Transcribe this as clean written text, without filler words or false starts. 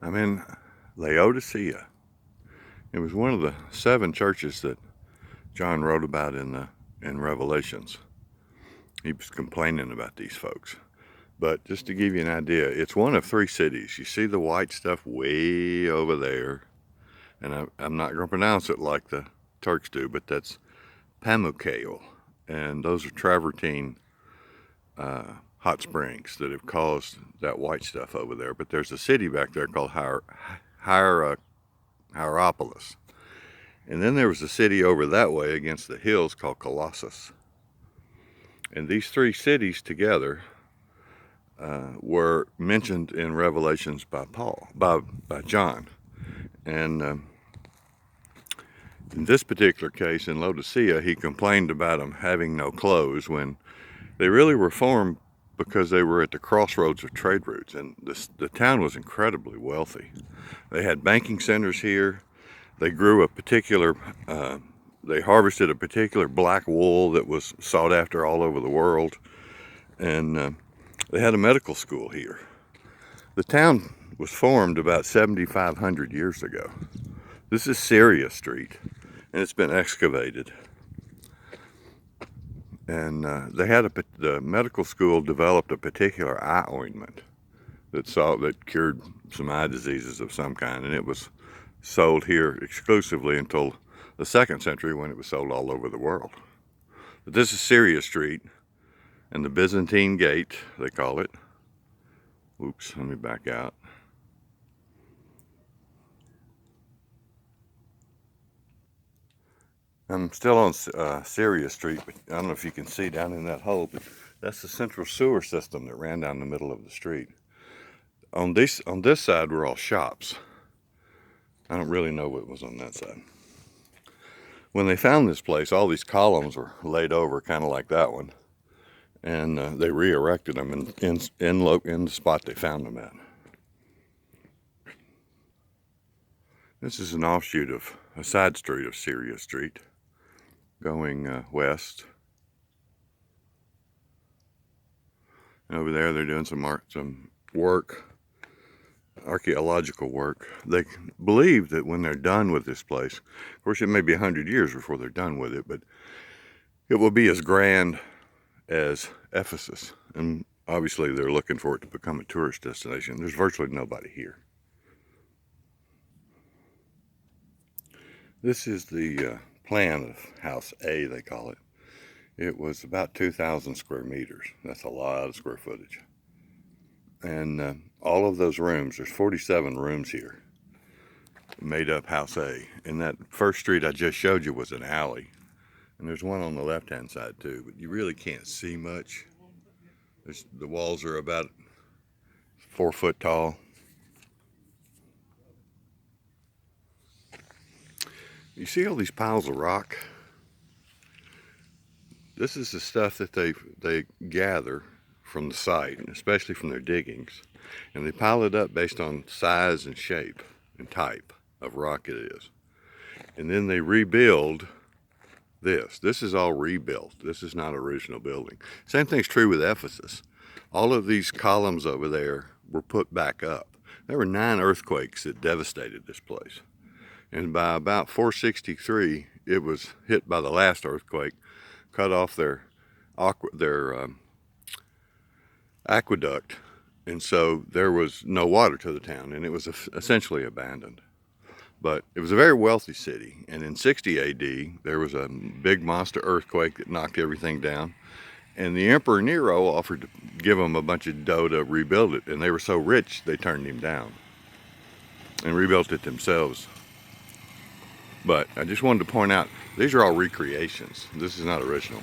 I'm in Laodicea. It was one of the 7 churches that John wrote about in Revelations. He was complaining about these folks. But just to give you an idea, it's one of 3 cities. You see the white stuff way over there, and I'm not going to pronounce it like the Turks do, but that's Pamukkale, and those are travertine hot springs that have caused that white stuff over there. But there's a city back there called Hierapolis. And then there was a city over that way against the hills called Colossus. And these 3 cities together were mentioned in Revelations by John. And in this particular case, in Laodicea, he complained about them having no clothes when they really were formed because they were at the crossroads of trade routes. And the town was incredibly wealthy. They had banking centers here. They grew a particular, they harvested a particular black wool that was sought after all over the world. And they had a medical school here. The town was formed about 7,500 years ago. This is Syria Street, and it's been excavated. And the medical school developed a particular eye ointment that cured some eye diseases of some kind, and it was sold here exclusively until the 2nd century when it was sold all over the world. But this is Syria Street and the Byzantine Gate, they call it. Oops, let me back out. I'm still on Syria Street, but I don't know if you can see down in that hole, but that's the central sewer system that ran down the middle of the street. On this side were all shops. I don't really know what was on that side. When they found this place, all these columns were laid over, kind of like that one, and they re-erected them in the spot they found them at. This is an offshoot of a side street of Syria Street, going west. And over there, they're doing some work. Archaeological work. They believe that when they're done with this place, of course it may be 100 years before they're done with it, but it will be as grand as Ephesus. And obviously they're looking for it to become a tourist destination. There's virtually nobody here. This is the plan of House A, they call it. It was about 2,000 square meters. That's a lot of square footage. And all of those rooms, there's 47 rooms here, made up House A. And that first street I just showed you was an alley. And there's one on the left-hand side too, but you really can't see much. The walls are about 4 foot tall. You see all these piles of rock? This is the stuff that they gather from the site, especially from their diggings, and they pile it up based on size and shape and type of rock it is. And then they rebuild this. This is all rebuilt. This is not original building. Same thing's true with Ephesus. All of these columns over there were put back up. There were 9 earthquakes that devastated this place. And by about 463, it was hit by the last earthquake, cut off their aqueduct, and so there was no water to the town, and it was essentially abandoned. But it was a very wealthy city, and in 60 AD, there was a big monster earthquake that knocked everything down, and the Emperor Nero offered to give them a bunch of dough to rebuild it, and they were so rich, they turned him down and rebuilt it themselves. But I just wanted to point out, these are all recreations. This is not original.